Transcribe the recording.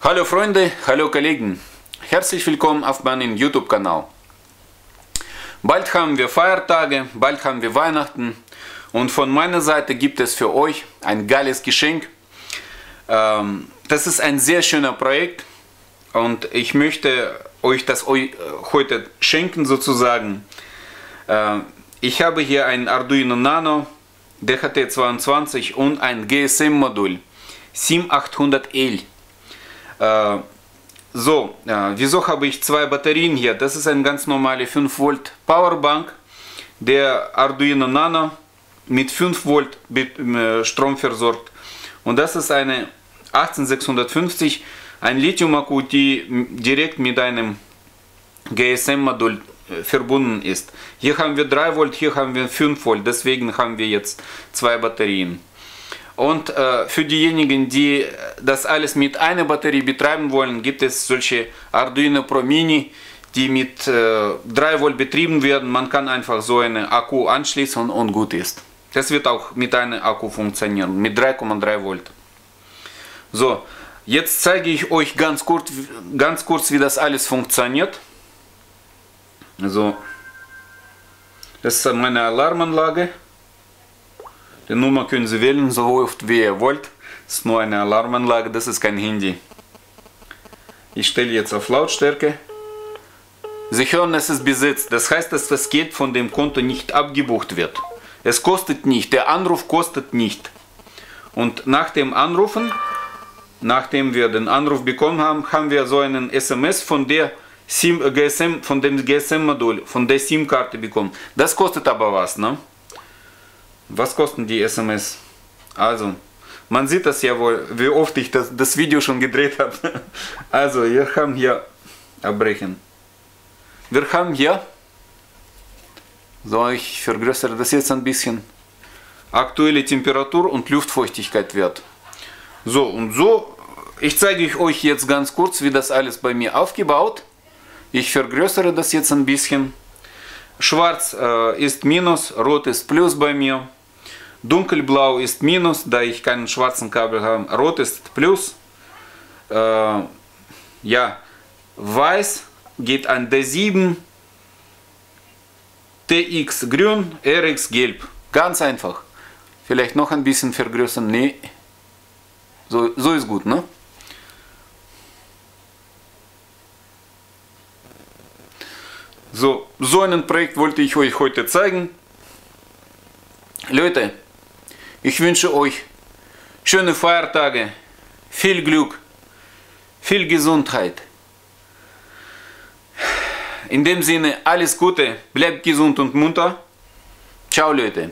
Hallo Freunde, hallo Kollegen, herzlich willkommen auf meinem YouTube-Kanal. Bald haben wir Feiertage, bald haben wir Weihnachten und von meiner Seite gibt es für euch ein geiles Geschenk. Das ist ein sehr schöner Projekt und ich möchte euch das heute schenken sozusagen. Ich habe hier ein Arduino Nano DHT22 und ein GSM-Modul SIM800L. Wieso habe ich zwei Batterien hier? Das ist eine ganz normale 5 Volt Powerbank. Der Arduino Nano mit 5 Volt Strom versorgt. Und das ist eine 18650, ein Lithium-Akku, die direkt mit einem GSM-Modul verbunden ist. Hier haben wir 3 Volt, hier haben wir 5 Volt, deswegen haben wir jetzt zwei Batterien. Und für diejenigen, die das alles mit einer Batterie betreiben wollen, gibt es solche Arduino Pro Mini, die mit 3 Volt betrieben werden. Man kann einfach so einen Akku anschließen und gut ist. Das wird auch mit einem Akku funktionieren, mit 3,3 Volt. So, jetzt zeige ich euch ganz kurz, wie das alles funktioniert. Also, das ist meine Alarmanlage. Die Nummer können Sie wählen, so oft wie ihr wollt. Das ist nur eine Alarmanlage, das ist kein Handy. Ich stelle jetzt auf Lautstärke. Sie hören, es ist besetzt. Das heißt, dass das Geld von dem Konto nicht abgebucht wird. Es kostet nicht, der Anruf kostet nicht. Und nach dem Anrufen, nachdem wir den Anruf bekommen haben, haben wir so einen SMS von der von dem GSM-Modul, von der SIM-Karte bekommen. Das kostet aber was, ne? Was kosten die SMS? Also, man sieht das ja wohl, wie oft ich das Video schon gedreht habe. Also, wir haben hier, abbrechen. Wir haben hier, so, ich vergrößere das jetzt ein bisschen, aktuelle Temperatur und Luftfeuchtigkeitswert. So, und so, ich zeige euch jetzt ganz kurz, wie das alles bei mir aufgebaut. Ich vergrößere das jetzt ein bisschen. Schwarz ist Minus, Rot ist Plus bei mir. Dunkelblau ist Minus, da ich keinen schwarzen Kabel habe. Rot ist Plus. Ja, Weiß geht an D7. TX grün, RX gelb. Ganz einfach. Vielleicht noch ein bisschen vergrößern. Nee. So ist gut, ne? So ein Projekt wollte ich euch heute zeigen. Leute, ich wünsche euch schöne Feiertage, viel Glück, viel Gesundheit. In dem Sinne, alles Gute, bleibt gesund und munter. Ciao Leute.